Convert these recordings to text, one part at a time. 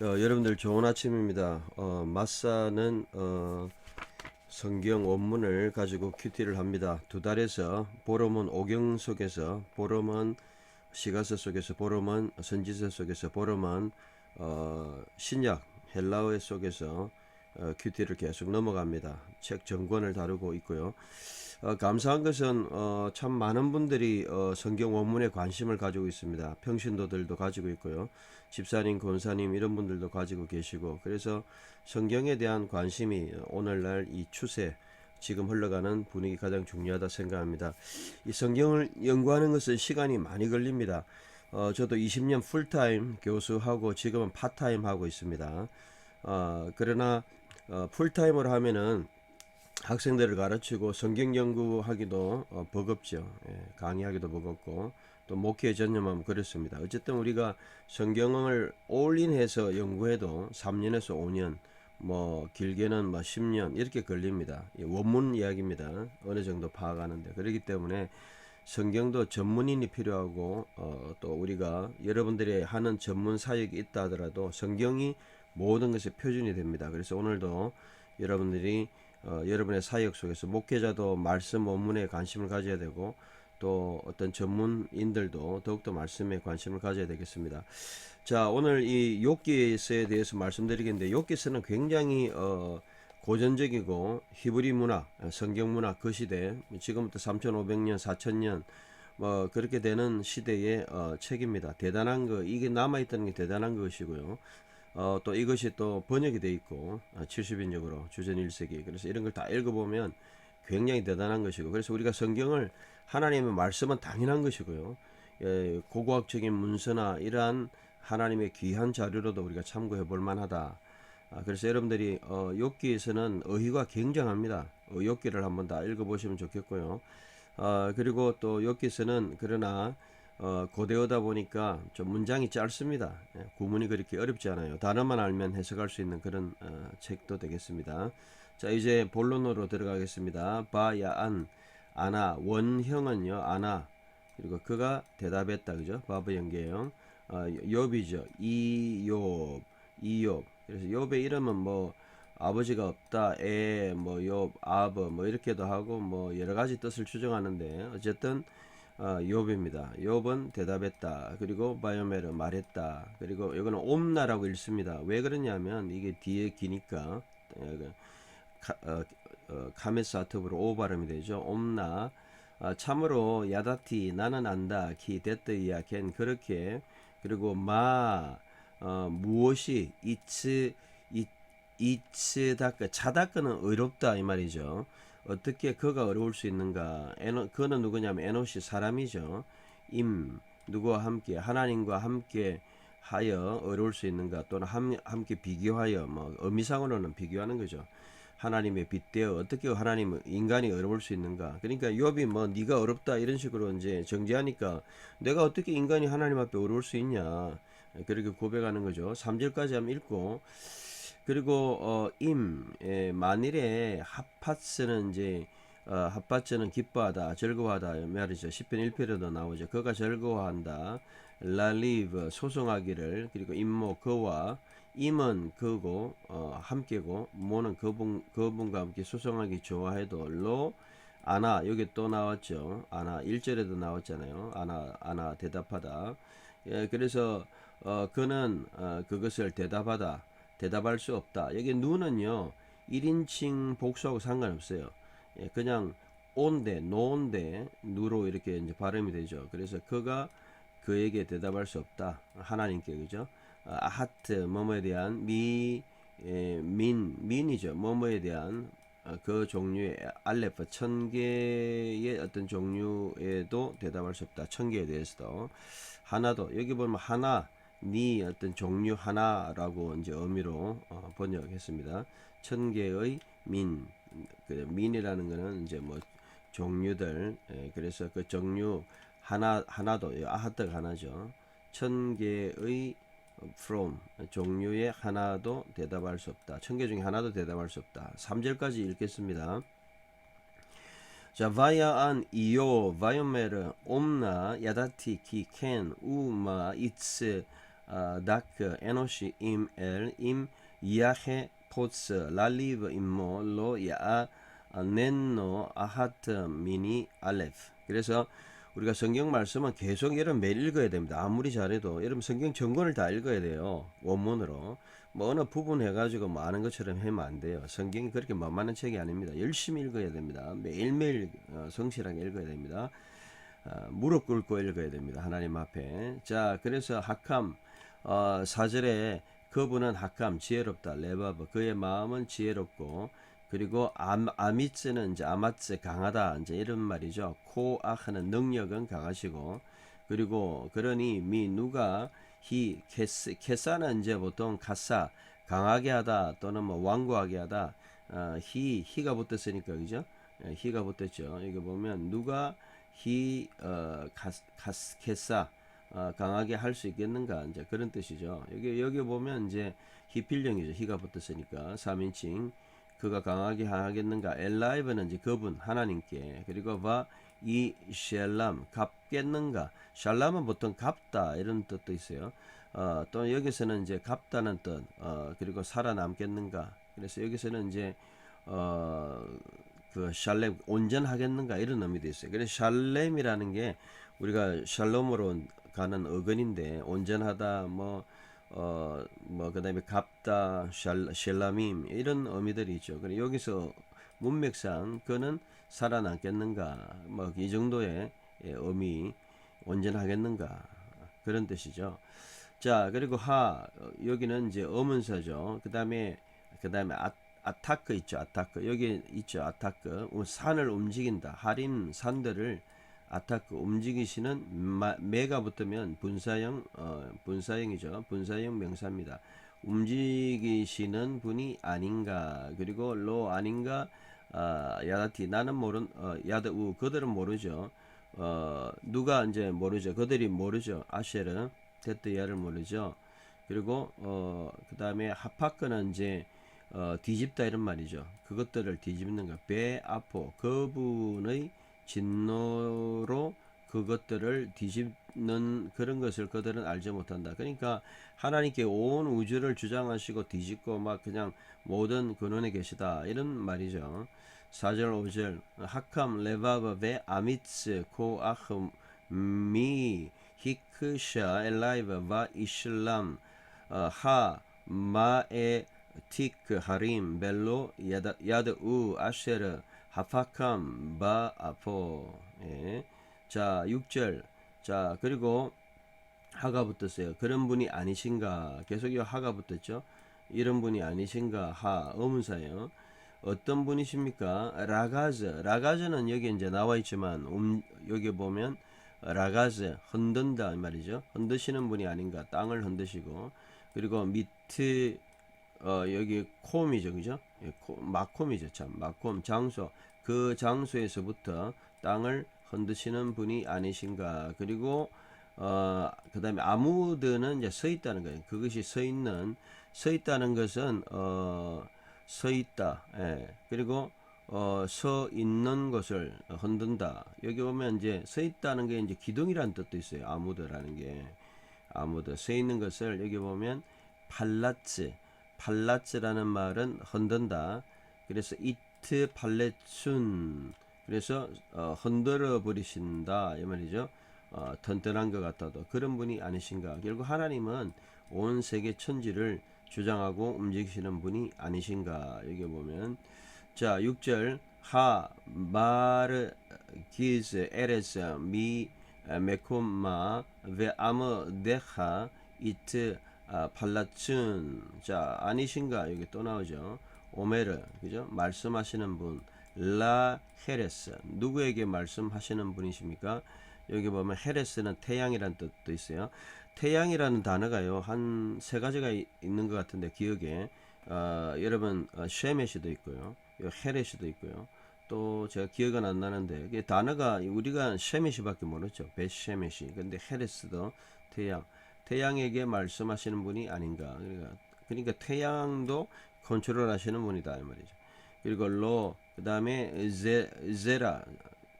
여러분들 좋은 아침입니다. 마사는 성경 원문을 가지고 큐티를 합니다. 두 달에서 보름은 오경 속에서, 보름은 시가서 속에서, 보름은 선지서 속에서, 보름은 신약 헬라어 속에서 큐티를 계속 넘어갑니다. 책 전권을 다루고 있고요. 감사한 것은 참 많은 분들이 성경 원문에 관심을 가지고 있습니다. 평신도들도 가지고 있고요. 집사님, 권사님 이런 분들도 가지고 계시고, 그래서 성경에 대한 관심이 오늘날 이 추세, 지금 흘러가는 분위기 가장 중요하다 생각합니다. 이 성경을 연구하는 것은 시간이 많이 걸립니다. 저도 20년 풀타임 교수하고 지금은 파타임 하고 있습니다. 그러나 풀타임으로 하면은 학생들을 가르치고 성경 연구하기도 버겁죠. 예, 강의하기도 버겁고 또 목회에 전념하면 그렇습니다. 어쨌든 우리가 성경을 올인해서 연구해도 3년에서 5년, 뭐 길게는 뭐 10년 이렇게 걸립니다. 원문 이야기입니다. 어느 정도 파악하는데. 그렇기 때문에 성경도 전문인이 필요하고 또 우리가 여러분들이 하는 전문 사역이 있다 하더라도 성경이 모든 것의 표준이 됩니다. 그래서 오늘도 여러분들이 여러분의 사역 속에서 목회자도 말씀 원문에 관심을 가져야 되고 또 어떤 전문인들도 더욱더 말씀에 관심을 가져야 되겠습니다. 자, 오늘 이 욥기서에 대해서 말씀드리겠는데 욥기서는 굉장히 고전적이고 히브리 문화, 성경 문화 그 시대 지금부터 3,500년, 4,000년 뭐 그렇게 되는 시대의 책입니다. 대단한 거 이게 남아 있다는 게 대단한 것이고요. 또 이것이 또 번역이 돼 있고 70인적으로 주전 1세기 그래서 이런 걸 다 읽어보면 굉장히 대단한 것이고 그래서 우리가 성경을 하나님의 말씀은 당연한 것이고요. 고고학적인 문서나 이러한 하나님의 귀한 자료로도 우리가 참고해 볼 만하다. 그래서 여러분들이 욥기에서는 어휘가 굉장합니다. 욥기를 한번 다 읽어보시면 좋겠고요. 그리고 또 욥기서는 그러나 고대어다 보니까 좀 문장이 짧습니다. 구문이 그렇게 어렵지 않아요. 단어만 알면 해석할 수 있는 그런 책도 되겠습니다. 자, 이제 본론으로 들어가겠습니다. 바야안 아나 원형은요 아나 그리고 그가 대답했다 그죠? 바브 연계형 욥이죠. 이욥 그래서 욥의 이름은 뭐 아버지가 없다 뭐 욥 아버 뭐 이렇게도 하고 뭐 여러 가지 뜻을 추정하는데 어쨌든 욥입니다. 욥은 대답했다. 그리고 바이오메르 말했다. 그리고 이거는 옴나라고 읽습니다. 왜 그러냐면 이게 뒤에 기니까 카메사트브로 오 발음이 되죠. 옴나 참으로 야다티 나는 안다 키 데뜨이야 걘 그렇게 그리고 무엇이 이츠 자다크는 의롭다 이 말이죠. 어떻게 그가 어려울 수 있는가? 그는 누구냐면 에노시 사람이죠. 누구와 함께 하나님과 함께 하여 어려울 수 있는가? 또는 함께 비교하여 뭐 의미상으로는 비교하는 거죠. 하나님의 빗대어 어떻게 하나님 인간이 어려울 수 있는가? 그러니까 욥이 뭐 네가 어렵다 이런 식으로 이제 정지하니까 내가 어떻게 인간이 하나님 앞에 어려울 수 있냐? 그렇게 고백하는 거죠. 3절까지 한번 읽고 그리고 만일에 핫팟스는 이제 핫팟스는 기뻐하다 즐거워하다 말이죠. 10편 1편에도 나오죠. 그가 즐거워한다. 라리브 소송하기를 그리고 임모 그와 임은 그고 함께고 모는 그분과 함께 소송하기 좋아해도 로 아나 여기 또 나왔죠. 아나 1절에도 나왔잖아요. 아나 대답하다. 예, 그래서 그는 그것을 대답할 수 없다. 여기 누는요 1인칭 복수하고 상관없어요. 예, 그냥 온데 노인데 누로 이렇게 이제 발음이 되죠. 그래서 그가 그에게 대답할 수 없다. 하나님께 그죠? 아하트 뭐뭐에 대한 민이죠. 뭐뭐에 대한 그 종류의 알레프 천 개의 어떤 종류에도 대답할 수 없다. 천 개에 대해서도 하나도 여기 보면 하나 니 어떤 종류 하나라고 이제 의미로 번역했습니다. 천 개의 민이라는 거는 이제 뭐 종류들 그래서 그 종류 하나도 아하트가 하나죠. 천 개의 from 종류의 하나도 대답할 수 없다. 천 개 중에 하나도 대답할 수 없다. 3절까지 읽겠습니다. 자, 바야안 이요 바이오메르 옴나 야다티 키켄 우마 이츠 다크 에노시 임엘 이야헤 포츠 랄리브 임모 로 야 넨노 아하트 미니 알레프. 그래서 우리가 성경 말씀은 계속 여러분 매일 읽어야 됩니다. 아무리 잘해도 여러분 성경 전권을 다 읽어야 돼요. 원문으로. 뭐 어느 부분 해가지고 뭐 아는 것처럼 하면 안 돼요. 성경이 그렇게 만만한 책이 아닙니다. 열심히 읽어야 됩니다. 매일매일 성실하게 읽어야 됩니다. 무릎 꿇고 읽어야 됩니다. 하나님 앞에. 자, 그래서 학함 4절에 그분은 학함 지혜롭다. 레바브 그의 마음은 지혜롭고, 그리고 아미츠는 이제 아마츠 강하다 이제 이런 말이죠. 코아흐는 능력은 강하시고, 그리고 그러니 미 누가 히 캐사는 이제 보통 가사 강하게 하다 또는 뭐 완고하게 하다. 히가 붙었으니까 그죠? 히가 붙었죠. 이거 보면 누가 히 캐사 강하게 할 수 있겠는가 이제 그런 뜻이죠. 여기 보면 이제 히필령이죠. 히가 붙었으니까 3인칭 그가 강하게 하겠는가. 엘라이브는 이제 그분 하나님께. 그리고 이 샬람 갚겠는가. 샬람은 보통 갚다 이런 뜻도 있어요. 또 여기서는 이제 갚다는 뜻. 그리고 살아남겠는가. 그래서 여기서는 이제 그 샬렘 온전하겠는가 이런 의미도 있어요. 그래서 샬렘이라는 게 우리가 샬롬으로 가는 어근인데 온전하다 그다음에 갚다 샬라밈 이런 의미들이 있죠. 그래 여기서 문맥상 그는 살아남겠는가 뭐 이 정도의 의미 온전하겠는가 그런 뜻이죠. 자, 그리고 여기는 이제 어문사죠. 그다음에 아타크 있죠. 아타크 여기 있죠. 아타크 산을 움직인다. 하림 산들을 아타크 움직이시는 메가 붙으면 분사형이죠. 분사형 명사입니다. 움직이시는 분이 아닌가. 그리고 로 아닌가. 야다티 나는 야드우 그들은 모르죠. 누가 이제 모르죠. 그들이 모르죠. 아쉐르 데트야를 모르죠. 그리고 그 다음에 하파크는 이제 뒤집다 이런 말이죠. 그것들을 뒤집는 것. 베아포 그분의 진노로 그것들을 뒤집는 그런 것을 그들은 알지 못한다. 그러니까 하나님께 온 우주를 주장하시고 뒤집고 막 그냥 모든 근원에 계시다 이런 말이죠. 4절 5절 하캄 레바바 베 아미츠 코아흐 미 히크샤 엘라이바 바 이슬람 하 마에 티크 하림 벨로 야드우 아쉐르 하파캄 바 아포. 예. 자 6절 자 그리고 하가 붙었어요. 그런 분이 아니신가. 계속 이 하가 붙었죠. 이런 분이 아니신가. 의문사예요. 어떤 분이십니까? 라가즈는 여기 이제 나와 있지만 여기 보면 라가즈 흔든다 이 말이죠. 흔드시는 분이 아닌가. 땅을 흔드시고, 그리고 미트 여기 콤이죠, 그죠? 마콤이죠, 참 마콤 장소. 그 장소에서부터 땅을 흔드시는 분이 아니신가. 그리고 그 다음에 아무드는 이제 서 있다는 거예요. 그것이 서 있다는 것은 서 있다. 예. 그리고 서 있는 것을 흔든다. 여기 보면 이제 서 있다는 게 이제 기둥이라는 뜻도 있어요. 아무드라는 게 아무드 서 있는 것을 여기 보면 팔라츠라는 말은 흔든다. 그래서 이트 팔레춘 그래서 흔들어 버리신다 이 말이죠. 튼튼한 것 같아도 그런 분이 아니신가. 결국 하나님은 온 세계 천지를 주장하고 움직이시는 분이 아니신가. 여기 보면 자 6절 하 마르 기즈 에레스 미 메콤마 베 아무 데하 이트 팔라춘. 자 아니신가. 여기 또 나오죠. 오메르 그죠? 말씀하시는 분 라 헤레스 누구에게 말씀하시는 분이십니까? 여기 보면 헤레스는 태양이라는 뜻도 있어요. 태양이라는 단어가요 한 세 가지가 있는 것 같은데 기억에 여러분 쉐메시도 있고요, 헤레시도 있고요. 또 제가 기억은 안 나는데 단어가 우리가 쉐메시밖에 모르죠. 베쉐메시. 근데 헤레스도 태양에게 말씀하시는 분이 아닌가. 그러니까 태양도 컨트롤하시는 분이다 이 말이죠. 그리고 그 다음에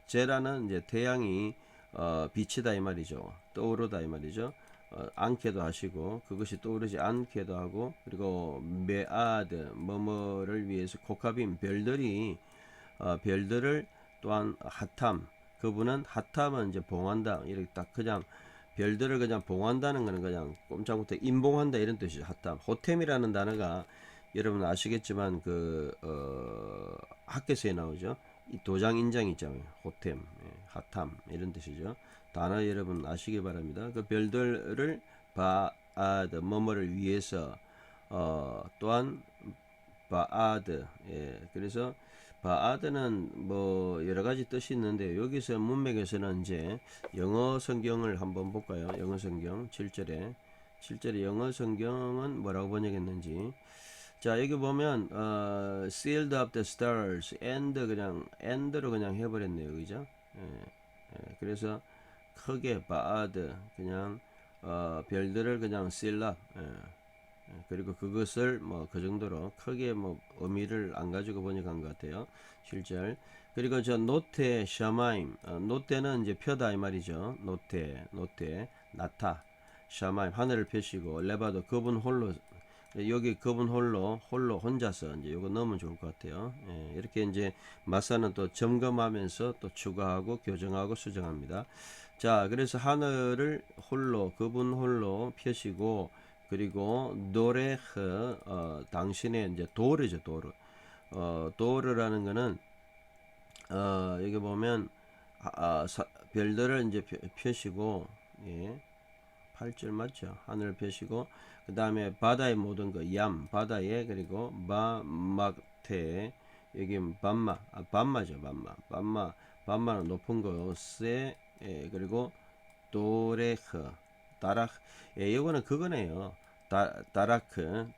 제라는 이제 태양이 빛이다 이 말이죠. 떠오르다 이 말이죠. 않게도 하시고 그것이 떠오르지 않게도 하고 그리고 메아드 뭐뭐를 위해서 코카빔 별들을 또한 하탐 그분은 하탐은 이제 봉한다 이렇게 딱 그냥 별들을 그냥 봉한다는 거는 그냥 꼼짝부터 임봉한다 이런 뜻이죠. 하탐 호템이라는 단어가 여러분 아시겠지만 학교서에 나오죠. 이 도장 인장 있잖아요. 호템, 하탐 이런 뜻이죠. 단어 여러분 아시기 바랍니다. 그 별들을 바아드 뭐뭐를 위해서 또한 바아드 그래서 바아드는 뭐 여러 가지 뜻이 있는데 여기서 문맥에서는 이제 영어 성경을 한번 볼까요? 영어 성경 7절에 영어 성경은 뭐라고 번역했는지 자 여기 보면 sealed up the stars and 그냥 and로 그냥 해버렸네요 그죠 그래서 크게 바아드 그냥 별들을 그냥 seal up 그리고 그것을 뭐 그 정도로 크게 뭐 의미를 안 가지고 번역한 것 같아요 7절 그리고 저 노테 샤마임 노테는 이제 펴다 이 말이죠 노테 나타 샤마임 하늘을 펴시고 레바도 그분 홀로 여기 그분 홀로 혼자서 이제 요거 넣으면 좋을 것 같아요. 이렇게 이제 마사는 또 점검하면서 또 추가하고 교정하고 수정합니다. 자, 그래서 하늘을 그분 홀로 펴시고 그리고 노레흐 당신의 이제 도르죠, 도르. 도르라는 거는 여기 보면 별들을 이제 펴시고 예. 8절 맞죠? 하늘을 펴시고 그 다음에 바다의 모든 바다에 그리고 마막테 여기 밤마죠 밤마는 높은 곳에 그리고 도레흐 다락 이거는 그거네요. 다라크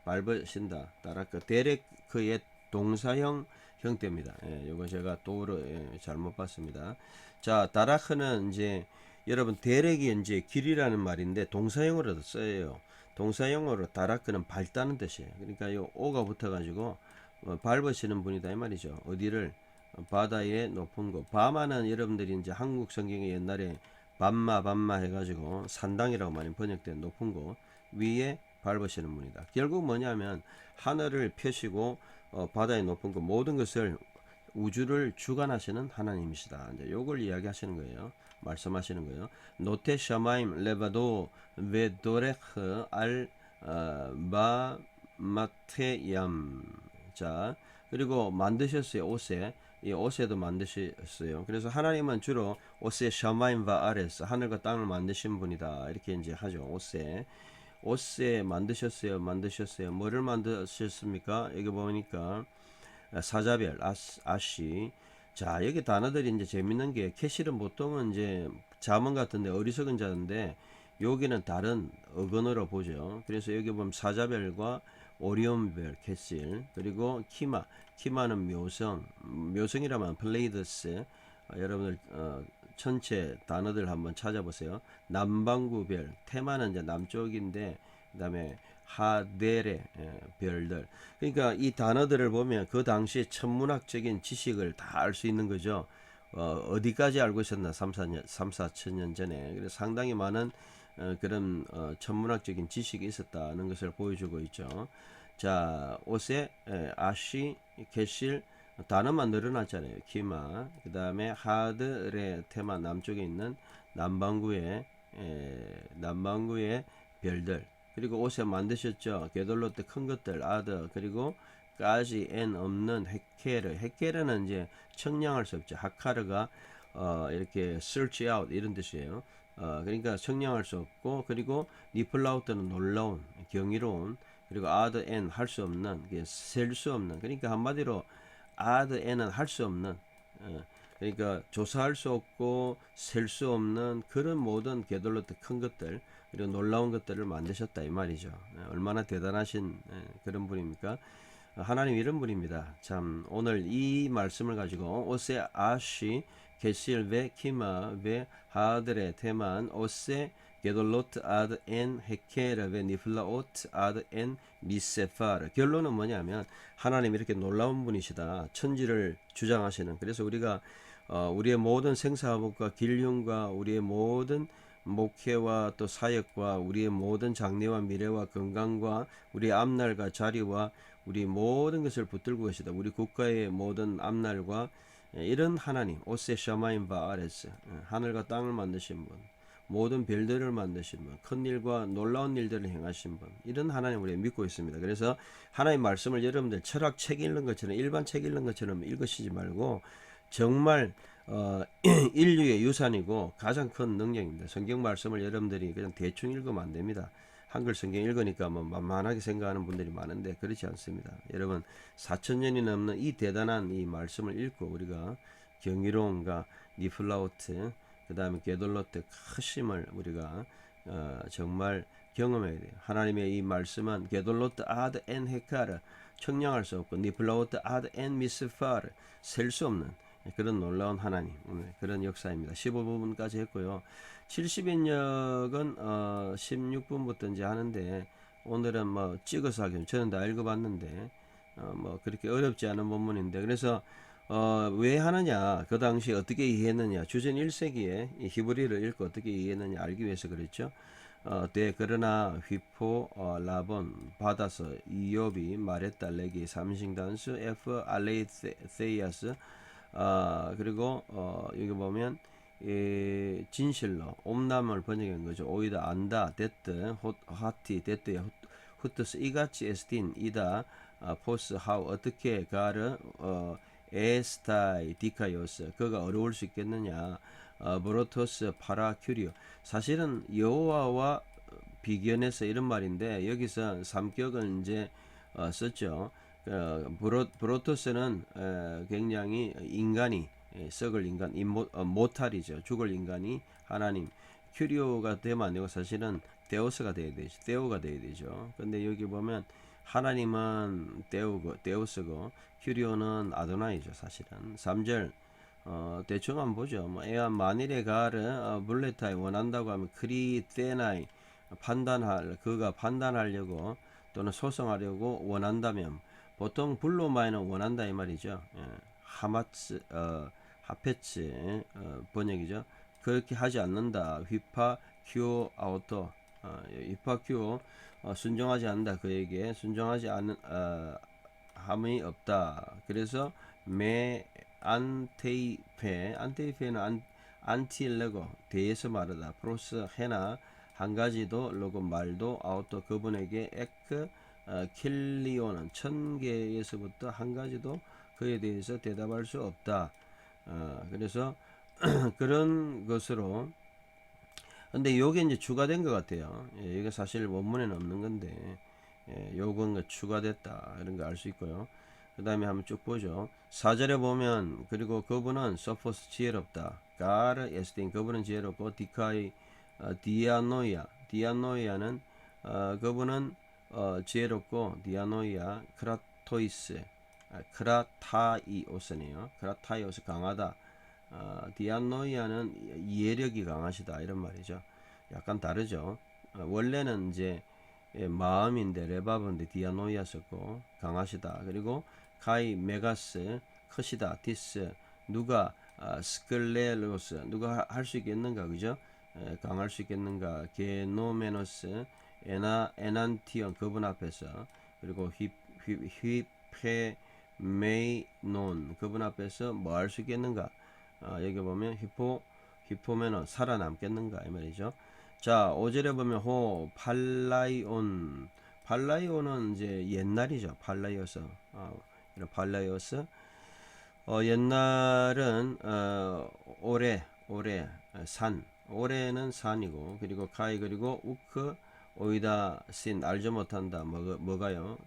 밟으신다 다라크 데레크의 동사형 형태입니다. 이거 제가 도로 잘못 봤습니다. 자 다라크는 이제 여러분 대렉이 이제 길이라는 말인데 동사형으로도 써요. 동사형으로 다라크는 밟다는 뜻이에요. 그러니까 요 오가 붙어가지고 밟으시는 분이다 이 말이죠. 어디를 바다의 높은 곳. 바마는 여러분들이 이제 한국 성경에 옛날에 밤마 해가지고 산당이라고 많이 번역된 높은 곳 위에 밟으시는 분이다. 결국 뭐냐면 하늘을 펴시고 바다의 높은 곳 모든 것을 우주를 주관하시는 하나님이시다. 이제 요걸 이야기하시는 거예요. 말씀하시는 거예요. 노테 샤마임 레바도 베도레흐 알 마마테얌. 자, 그리고 만드셨어요. 옷에. 이 옷에도 만드셨어요. 그래서 하나님은 주로 옷에 샤마임과 아레스 하늘과 땅을 만드신 분이다. 이렇게 이제 하죠. 옷에 만드셨어요. 뭐를 만드셨습니까? 여기 보니까 사자별 아시 자 여기 단어들이 이제 재밌는 게 캐실은 보통은 이제 자문 같은데 어리석은 자인데 여기는 다른 어근으로 보죠. 그래서 여기 보면 사자별과 오리온별 캐실 그리고 키마는 묘성이라면 플레이드스 여러분들 전체 단어들 한번 찾아보세요. 남반구별 테마는 이제 남쪽인데 그 다음에 하데레 별들 그러니까 이 단어들을 보면 그 당시에 천문학적인 지식을 다 알 수 있는 거죠. 어디까지 알고 있었나 3, 4천 년 전에 그래서 상당히 많은 그런 천문학적인 지식이 있었다는 것을 보여주고 있죠. 자 옷에 아시 게실 단어만 늘어났잖아요. 키마 그 다음에 하드레 테마 남쪽에 있는 남반구의 별들 그리고 옷에 만드셨죠. 게돌로트 큰 것들 아드 그리고 까지 엔 없는 헤케르는 이제 청량할 수 없죠. 하카르가 이렇게 search out 이런 뜻이에요. 그러니까 청량할 수 없고 그리고 니플라우트는 놀라운 경이로운 그리고 아드 엔 할 수 없는 셀 수 없는 그러니까 한마디로 아드 엔은 할 수 없는 그러니까 조사할 수 없고 셀 수 없는 그런 모든 게돌로트 큰 것들 그리고 놀라운 것들을 만드셨다 이 말이죠. 얼마나 대단하신 그런 분입니까? 하나님 이런 분입니다. 참 오늘 이 말씀을 가지고 오세 아시 게실 베 키마 베 하드레 테만 오세 게돌로트 아드 엔 헤케르 베 니플라오트 아드 엔 미세파르 결론은 뭐냐면 하나님 이렇게 놀라운 분이시다. 천지를 주장하시는 그래서 우리가 우리의 모든 생사화복과 길흉과 우리의 모든 목회와 또 사역과 우리의 모든 장래와 미래와 건강과 우리의 앞날과 자리와 우리 모든 것을 붙들고 계시다. 우리 국가의 모든 앞날과 이런 하나님, 오세 샤마임 바아레스, 하늘과 땅을 만드신 분, 모든 별들을 만드신 분, 큰 일과 놀라운 일들을 행하신 분, 이런 하나님 우리가 믿고 있습니다. 그래서 하나님 말씀을 여러분들 철학 책 읽는 것처럼, 일반 책 읽는 것처럼 읽으시지 말고 정말 인류의 유산이고 가장 큰 능력입니다. 성경 말씀을 여러분들이 그냥 대충 읽으면 안 됩니다. 한글 성경 읽으니까 뭐 만만하게 생각하는 분들이 많은데 그렇지 않습니다. 여러분 4,000년이 넘는 이 대단한 이 말씀을 읽고 우리가 경이로움과 니플라우트 그 다음에 게돌로트 크심을 우리가 정말 경험해야 돼요. 하나님의 이 말씀은 게돌로트 아드 엔 헤카르 청량할 수 없고 니플라우트 아드 엔 미스파르 셀 수 없는 그런 놀라운 하나님 그런 역사입니다. 15부분까지 했고요. 70인역은 16분부터 이제 하는데 오늘은 뭐 찍어서 하기는 저는 다 읽어봤는데 뭐 그렇게 어렵지 않은 본문인데 그래서 왜 하느냐 그 당시 어떻게 이해했느냐 주전 1세기에 히브리를 읽고 어떻게 이해했느냐 알기 위해서 그랬죠. 그러나 휘포 라본 받아서 이욥이 말했다 레기 삼신단수 F 알레이세이아스 그리고 여기 보면 진실로 옴남을 번역한 거죠. 오이다 안다 데트 하티 데트의 후트스 이같이 에스틴 이다 포스 하우 어떻게 가르 에스타이 디카요스 그가 어려울 수 있겠느냐 브로토스 파라 큐리오 사실은 여호와와 비견해서 이런 말인데 여기서 삼격은 이제 썼죠. 브로토스는 굉장히 인간이 썩을 인간 모탈이죠. 죽을 인간이 하나님 큐리오가 되면 안 되고 사실은 데오스가 돼야 되죠. 데오가 돼야 되죠. 근데 여기 보면 하나님은 데오스고 큐리오는 아도나이죠. 사실은 3절 대충 한번 보죠. 뭐 애가 만일에 가르 블레타이 원한다고 하면 크리테나이 그가 판단하려고 또는 소송하려고 원한다면 보통 블로마이는 원한다 이 말이죠. 하마츠 하페츠 번역이죠. 그렇게 하지 않는다. 휘파 큐 아우토 휘파 큐 순종하지 않는다. 그에게 순종하지 않는 함이 없다. 그래서 메 안테이페는 안티레고 대에서 말하다. 프로스 해나 한 가지도 로고 말도 아우토 그분에게 에크 킬리오는 1000개에서부터 한 가지도 그에 대해서 대답할 수 없다. 그래서 그런 것으로 근데 요게 이제 추가된 것 같아요. 이게 사실 원문에는 없는 건데 요건 추가됐다 이런 거 알 수 있고요. 그 다음에 한번 쭉 보죠. 4절에 보면 그리고 그분은 서포스 지혜롭다. 가르 에스틴 그분은 지혜롭고 디카이 디아노이아는 그분은 지혜롭고 디아노이아 크라토이스 크라타이오스네요. 크라타이오스 강하다. 디아노이아는 이해력이 강하시다 이런 말이죠. 약간 다르죠. 원래는 이제 마음인데 레바브인데 디아노이아 썼고 강하시다. 그리고 가이 메가스 크시다. 디스 누가 스클레로스 누가 할 수 있겠는가 그죠? 강할 수 있겠는가 게노메노스 에난티온 그분 앞에서 그리고 휘페메이논 그분 앞에서 뭐 할 수 있겠는가 여기 보면 히포메노 살아남겠는가 이 말이죠. 자 5절에 보면 팔라이온은 이제 옛날이죠. 팔라이오스 이런 팔라이오스 옛날은 올해 올해는 산이고 그리고 카이 그리고 우크 오이다 신 알지 못한다 뭐가요?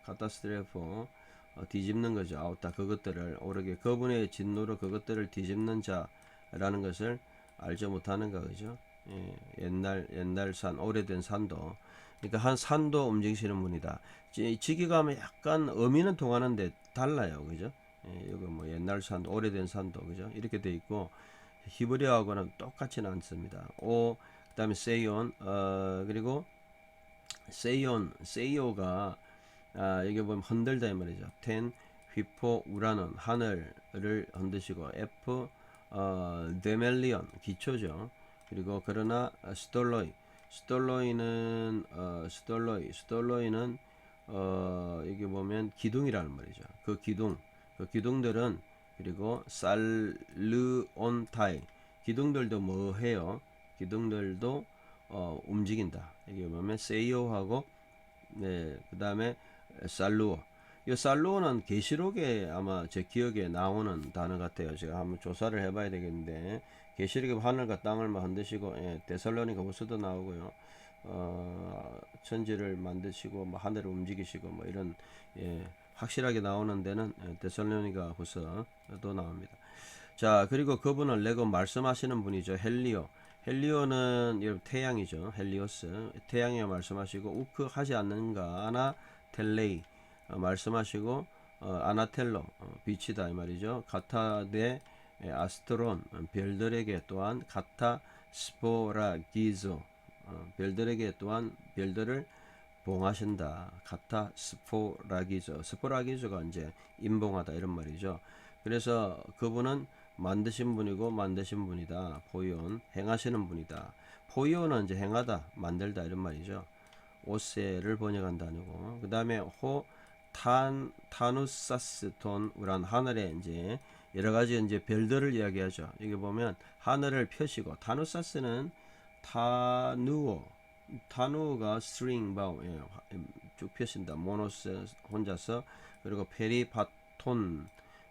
카타스트레포 뒤집는 거죠. 아우타 그것들을 오르게 그분의 진노로 그것들을 뒤집는 자라는 것을 알지 못하는가 그죠? 옛날 산 오래된 산도 그러니까 한 산도 움직이시는 분이다. 지기가면 약간 의미는 통하는데 달라요, 그죠? 이거 뭐 옛날 산, 오래된 산도 그죠? 이렇게 돼 있고 히브리어하고는 똑같지는 않습니다. 그다음에 세이온 그리고 세이오가 여기 보면 흔들다 이 말이죠. 텐 휘포 우라는 하늘을 흔드시고 F 데멜리온 기초죠. 그리고 그러나 스톨로이는 여기 보면 기둥이라는 말이죠. 그 기둥들은 그리고 살르온타이 기둥들도 뭐 해요? 기둥들도 움직인다. 여기 보면 세이오하고 네, 그다음에 살루오. 이 살루오는 계시록에 아마 제 기억에 나오는 단어 같아요. 제가 한번 조사를 해봐야 되겠는데 계시록에 하늘과 땅을 만드시고 데살로니가 후서도 나오고요. 천지를 만드시고 뭐 하늘을 움직이시고 뭐 이런 확실하게 나오는 데는 데살로니가 후서도 나옵니다. 자, 그리고 그분을 내고 말씀하시는 분이죠. 헬리오는 여러분 태양이죠. 헬리오스 태양이여 말씀하시고 우크 하지 않는가 아나 텔레이 말씀하시고 아나텔로 빛이다 이 말이죠. 가타데 아스트론 별들에게 또한 가타 스포라기조 별들에게 또한 별들을 봉하신다. 가타 스포라기조가 이제 임봉하다 이런 말이죠. 그래서 그분은 만드신 분이고 만드신 분이다. 포이온 행하시는 분이다. 포이온은 이제 행하다 만들다 이런 말이죠. 오세를 번역한 단어고 그 다음에 타누사스 돈 우란 하늘에 이제 여러 가지 이제 별들을 이야기하죠. 여기 보면 하늘을 펴시고 타누사스는 타누어가 스트링 바우 쭉 펴신다. 모노스 혼자서 그리고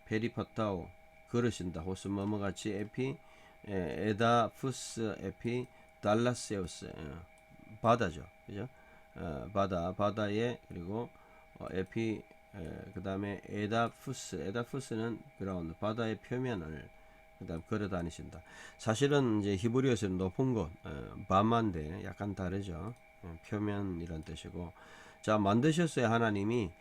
페리파타오 걸으신다. 호스 뭐뭐같이 에피 에다푸스 에피 달라세우스 바다죠. 그죠? 바다에 그리고 에피 그 다음에 에다푸스는 그라운드 바다의 표면을 그다음 걸어 다니신다. 사실은 이제 히브리어에서는 높은 곳 바마인데 약간 다르죠. 표면이란 뜻이고 자 만드셨어요. 하나님이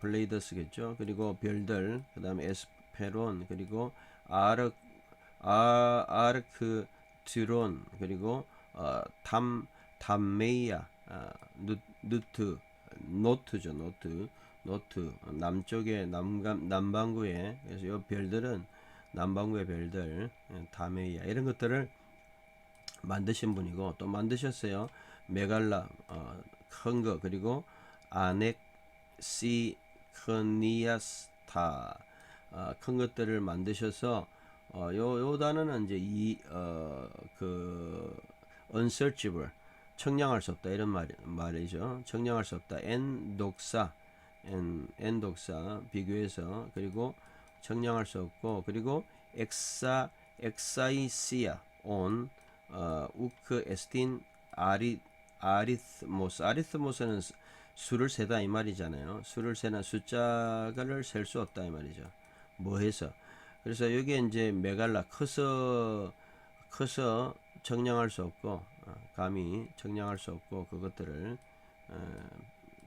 플레이더스겠죠. 그리고 별들 그 다음에 에스페론 그리고 아르크트론 그리고 담메이아 노트죠. 노트 남쪽에 남반구에 그래서 이 별들은 남반구의 별들 다메이아 이런 것들을 만드신 분이고 또 만드셨어요. 메갈라 큰 거 그리고 아넥시크니아스타 큰 것들을 만드셔서 요 단어는 이제 그 unsearchable 청량할 수 없다 이런 말이죠. 청량할 수 없다. 엔독사 비교해서 그리고 청량할 수 없고 그리고 엑사이시아 온 우크 에스틴 아리스모스는 수를 세다 이 말이잖아요. 수를 세나 숫자를 셀 수 없다 이 말이죠. 뭐 해서 그래서 여기에 이제 메갈라 커서 청량할 수 없고 감히 청량할 수 없고 그것들을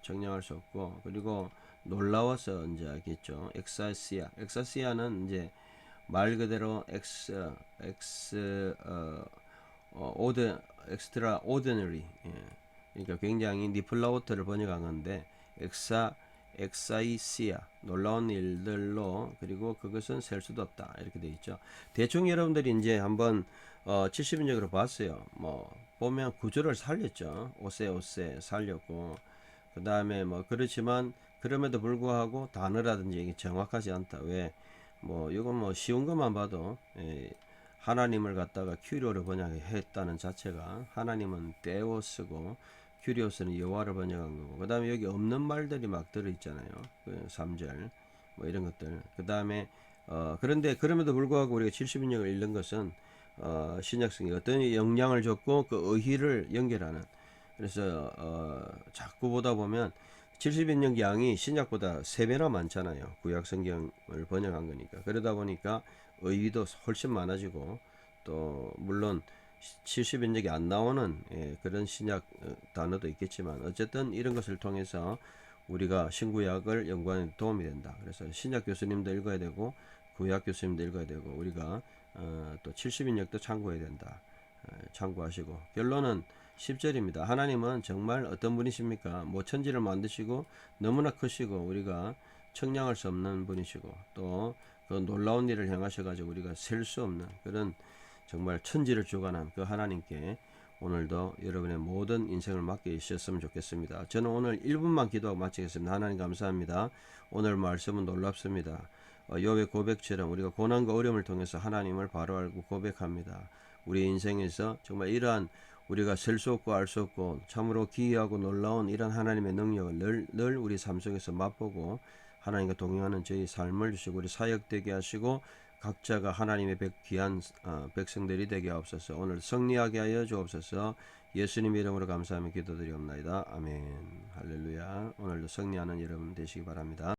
청량할 수 없고 그리고 놀라워서 이제 알겠죠. 엑사시아는 이제 말 그대로 엑스트라 오디너리 그러니까 굉장히 니플라우트를 번역한 건데 엑사이시아 놀라운 일들로 그리고 그것은 셀 수도 없다 이렇게 되어 있죠. 대충 여러분들이 이제 한번 70인적으로 봤어요. 뭐 보면 구조를 살렸죠. 오세 살렸고 그 다음에 뭐 그렇지만 그럼에도 불구하고 단어라든지 이게 정확하지 않다. 왜? 뭐 이건 뭐 쉬운 것만 봐도 하나님을 갖다가 큐리오를 번역했다는 자체가 하나님은 데오스고 큐리오스는 여호와를 번역한 거고 그 다음에 여기 없는 말들이 막 들어있잖아요. 그 3절 뭐 이런 것들 그 다음에 그런데 그럼에도 불구하고 우리가 70인역을 읽는 것은 신약성이 어떤 영향을 줬고 그 의의를 연결하는 그래서 자꾸 보다 보면 70인역 양이 신약보다 3배나 많잖아요. 구약 성경을 번역한 거니까 그러다 보니까 의의도 훨씬 많아지고 또 물론 70인역이 안 나오는 그런 신약 단어도 있겠지만 어쨌든 이런 것을 통해서 우리가 신구약을 연구하는 데 도움이 된다. 그래서 신약 교수님도 읽어야 되고 구약 교수님도 읽어야 되고 우리가 또 70인역도 참고해야 된다. 참고하시고 결론은 10절입니다. 하나님은 정말 어떤 분이십니까? 뭐 천지를 만드시고 너무나 크시고 우리가 청량할 수 없는 분이시고 또 그 그 놀라운 일을 행하셔가지고 우리가 셀 수 없는 그런 정말 천지를 주관한 그 하나님께 오늘도 여러분의 모든 인생을 맡기셨으면 좋겠습니다. 저는 오늘 1분만 기도하고 마치겠습니다. 하나님 감사합니다. 오늘 말씀은 놀랍습니다. 욥의 고백처럼 우리가 고난과 어려움을 통해서 하나님을 바로 알고 고백합니다. 우리 인생에서 정말 이러한 우리가 셀 수 없고 알 수 없고 참으로 기이하고 놀라운 이런 하나님의 능력을 늘 우리 삶 속에서 맛보고 하나님과 동행하는 저희 삶을 주시고 우리 사역되게 하시고 각자가 하나님의 귀한 백성들이 되게 하옵소서. 오늘 승리하게 하여 주옵소서. 예수님 이름으로 감사하며 기도드리옵나이다. 아멘. 할렐루야. 오늘도 승리하는 여러분 되시기 바랍니다.